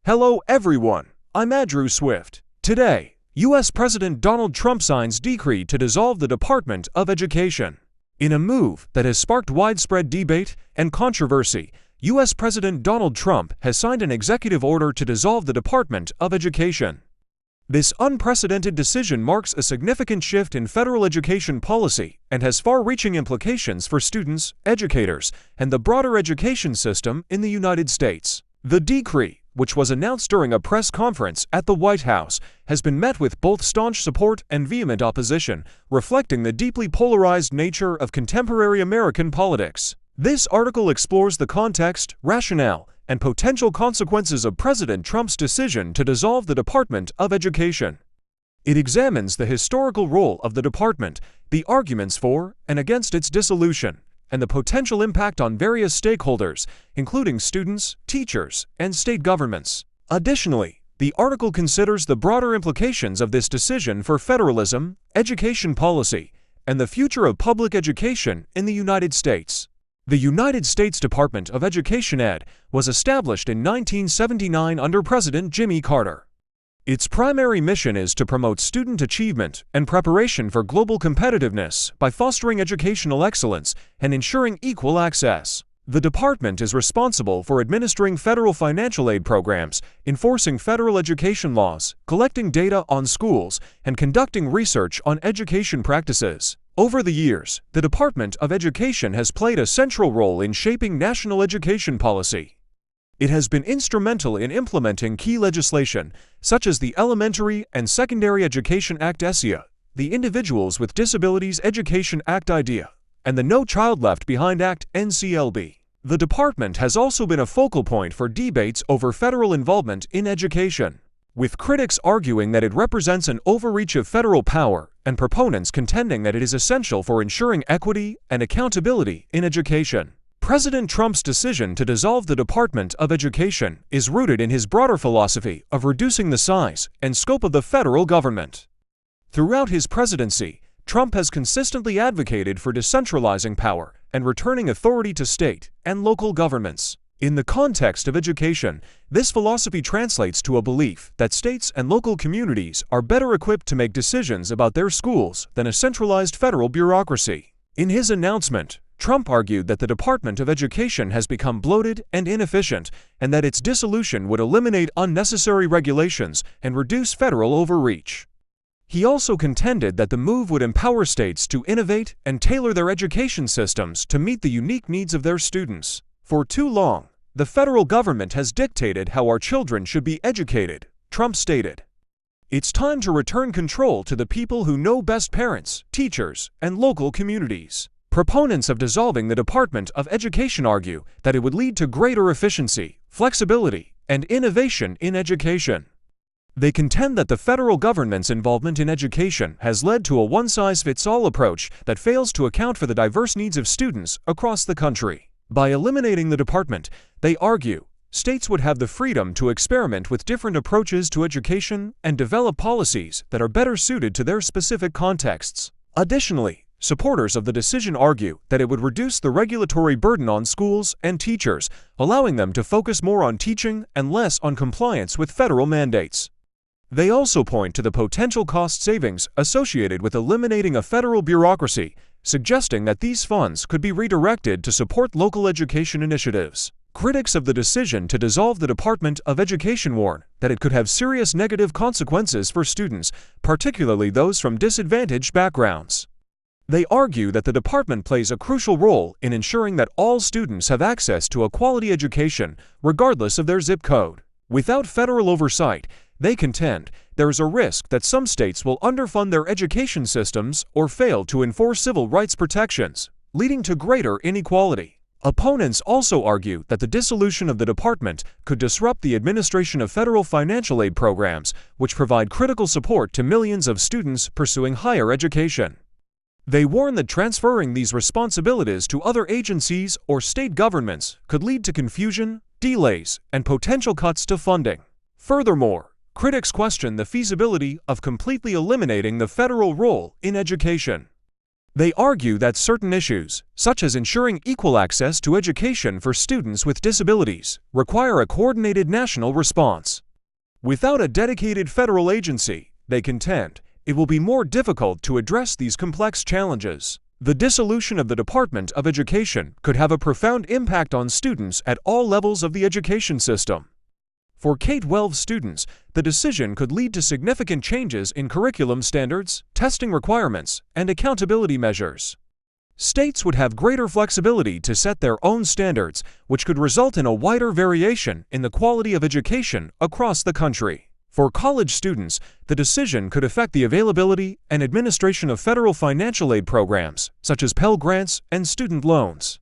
Hello everyone, I'm Andrew Swift. Today, U.S. President Donald Trump signs decree to dissolve the Department of Education. In a move that has sparked widespread debate and controversy, U.S. President Donald Trump has signed an executive order to dissolve the Department of Education. This unprecedented decision marks a significant shift in federal education policy and has far-reaching implications for students, educators, and the broader education system in the United States. The decree, which was announced during a press conference at the White House, has been met with both staunch support and vehement opposition, reflecting the deeply polarized nature of contemporary American politics. This article explores the context, rationale, and potential consequences of President Trump's decision to dissolve the Department of Education. It examines the historical role of the department, the arguments for and against its dissolution, and the potential impact on various stakeholders, including students, teachers, and state governments. Additionally, the article considers the broader implications of this decision for federalism, education policy, and the future of public education in the United States. The United States Department of Education (ED) was established in 1979 under President Jimmy Carter. Its primary mission is to promote student achievement and preparation for global competitiveness by fostering educational excellence and ensuring equal access. The department is responsible for administering federal financial aid programs, enforcing federal education laws, collecting data on schools, and conducting research on education practices. Over the years, the Department of Education has played a central role in shaping national education policy. It has been instrumental in implementing key legislation, such as the Elementary and Secondary Education Act (ESEA), the Individuals with Disabilities Education Act (IDEA), and the No Child Left Behind Act (NCLB). The department has also been a focal point for debates over federal involvement in education, with critics arguing that it represents an overreach of federal power and proponents contending that it is essential for ensuring equity and accountability in education. President Trump's decision to dissolve the Department of Education is rooted in his broader philosophy of reducing the size and scope of the federal government. Throughout his presidency, Trump has consistently advocated for decentralizing power and returning authority to state and local governments. In the context of education, this philosophy translates to a belief that states and local communities are better equipped to make decisions about their schools than a centralized federal bureaucracy. In his announcement, Trump argued that the Department of Education has become bloated and inefficient, and that its dissolution would eliminate unnecessary regulations and reduce federal overreach. He also contended that the move would empower states to innovate and tailor their education systems to meet the unique needs of their students. For too long, the federal government has dictated how our children should be educated, Trump stated. It's time to return control to the people who know best: parents, teachers, and local communities. Proponents of dissolving the Department of Education argue that it would lead to greater efficiency, flexibility, and innovation in education. They contend that the federal government's involvement in education has led to a one-size-fits-all approach that fails to account for the diverse needs of students across the country. By eliminating the department, they argue, states would have the freedom to experiment with different approaches to education and develop policies that are better suited to their specific contexts. Additionally, supporters of the decision argue that it would reduce the regulatory burden on schools and teachers, allowing them to focus more on teaching and less on compliance with federal mandates. They also point to the potential cost savings associated with eliminating a federal bureaucracy, suggesting that these funds could be redirected to support local education initiatives. Critics of the decision to dissolve the Department of Education warn that it could have serious negative consequences for students, particularly those from disadvantaged backgrounds. They argue that the department plays a crucial role in ensuring that all students have access to a quality education, regardless of their zip code. Without federal oversight, they contend, there is a risk that some states will underfund their education systems or fail to enforce civil rights protections, leading to greater inequality. Opponents also argue that the dissolution of the department could disrupt the administration of federal financial aid programs, which provide critical support to millions of students pursuing higher education. They warn that transferring these responsibilities to other agencies or state governments could lead to confusion, delays, and potential cuts to funding. Furthermore, critics question the feasibility of completely eliminating the federal role in education. They argue that certain issues, such as ensuring equal access to education for students with disabilities, require a coordinated national response. Without a dedicated federal agency, they contend, it will be more difficult to address these complex challenges. The dissolution of the Department of Education could have a profound impact on students at all levels of the education system. For K-12 students, the decision could lead to significant changes in curriculum standards, testing requirements, and accountability measures. States would have greater flexibility to set their own standards, which could result in a wider variation in the quality of education across the country. For college students, the decision could affect the availability and administration of federal financial aid programs, such as Pell Grants and student loans.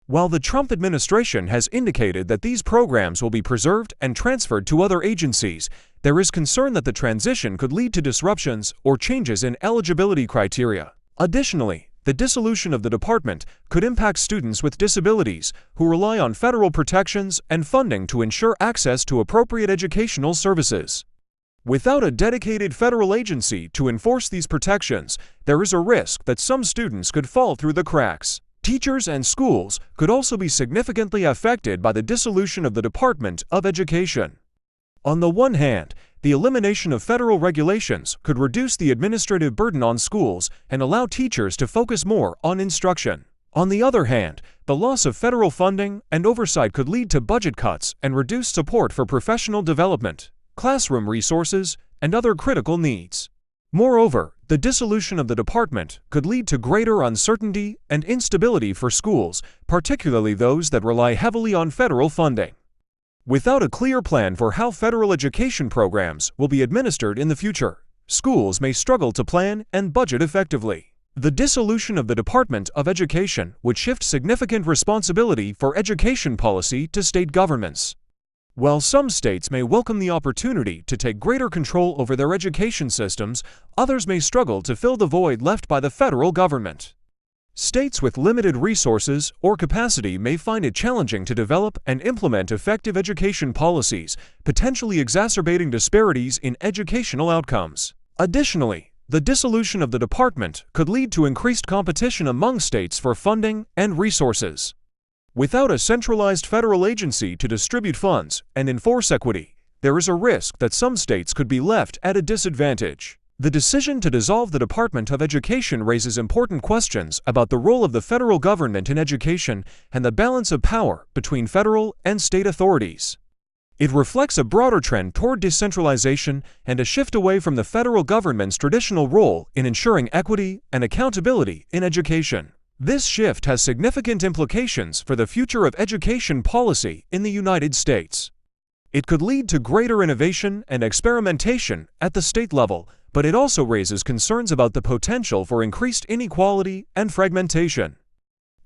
While the Trump administration has indicated that these programs will be preserved and transferred to other agencies, there is concern that the transition could lead to disruptions or changes in eligibility criteria. Additionally, the dissolution of the department could impact students with disabilities who rely on federal protections and funding to ensure access to appropriate educational services. Without a dedicated federal agency to enforce these protections, there is a risk that some students could fall through the cracks. Teachers and schools could also be significantly affected by the dissolution of the Department of Education. On the one hand, the elimination of federal regulations could reduce the administrative burden on schools and allow teachers to focus more on instruction. On the other hand, the loss of federal funding and oversight could lead to budget cuts and reduced support for professional development, classroom resources, and other critical needs. Moreover, the dissolution of the department could lead to greater uncertainty and instability for schools, particularly those that rely heavily on federal funding. Without a clear plan for how federal education programs will be administered in the future, schools may struggle to plan and budget effectively. The dissolution of the Department of Education would shift significant responsibility for education policy to state governments. While some states may welcome the opportunity to take greater control over their education systems, others may struggle to fill the void left by the federal government. States with limited resources or capacity may find it challenging to develop and implement effective education policies, potentially exacerbating disparities in educational outcomes. Additionally, the dissolution of the department could lead to increased competition among states for funding and resources. Without a centralized federal agency to distribute funds and enforce equity, there is a risk that some states could be left at a disadvantage. The decision to dissolve the Department of Education raises important questions about the role of the federal government in education and the balance of power between federal and state authorities. It reflects a broader trend toward decentralization and a shift away from the federal government's traditional role in ensuring equity and accountability in education. This shift has significant implications for the future of education policy in the United States. It could lead to greater innovation and experimentation at the state level, but it also raises concerns about the potential for increased inequality and fragmentation.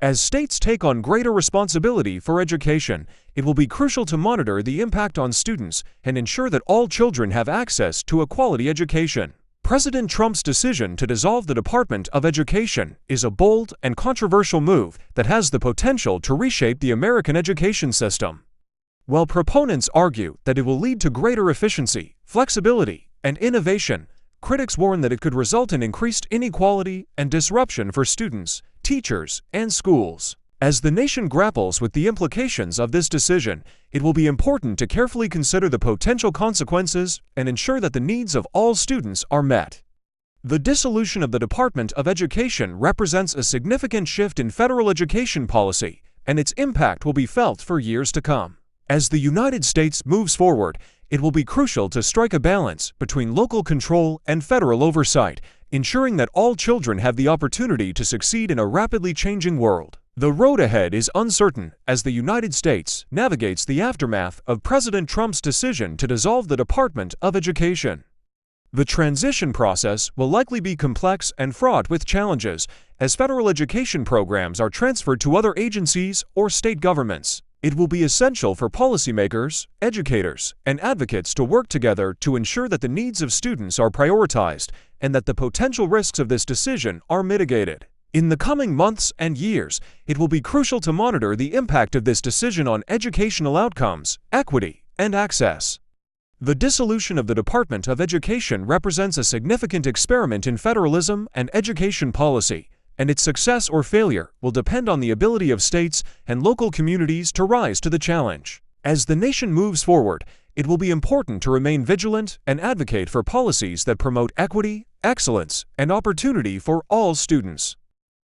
As states take on greater responsibility for education, it will be crucial to monitor the impact on students and ensure that all children have access to a quality education. President Trump's decision to dissolve the Department of Education is a bold and controversial move that has the potential to reshape the American education system. While proponents argue that it will lead to greater efficiency, flexibility, and innovation, critics warn that it could result in increased inequality and disruption for students, teachers, and schools. As the nation grapples with the implications of this decision, it will be important to carefully consider the potential consequences and ensure that the needs of all students are met. The dissolution of the Department of Education represents a significant shift in federal education policy, and its impact will be felt for years to come. As the United States moves forward, it will be crucial to strike a balance between local control and federal oversight, ensuring that all children have the opportunity to succeed in a rapidly changing world. The road ahead is uncertain as the United States navigates the aftermath of President Trump's decision to dissolve the Department of Education. The transition process will likely be complex and fraught with challenges as federal education programs are transferred to other agencies or state governments. It will be essential for policymakers, educators, and advocates to work together to ensure that the needs of students are prioritized and that the potential risks of this decision are mitigated. In the coming months and years, it will be crucial to monitor the impact of this decision on educational outcomes, equity, and access. The dissolution of the Department of Education represents a significant experiment in federalism and education policy, and its success or failure will depend on the ability of states and local communities to rise to the challenge. As the nation moves forward, it will be important to remain vigilant and advocate for policies that promote equity, excellence, and opportunity for all students.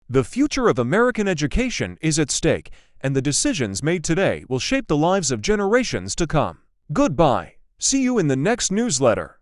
The future of American education is at stake, and the decisions made today will shape the lives of generations to come. Goodbye. See you in the next newsletter.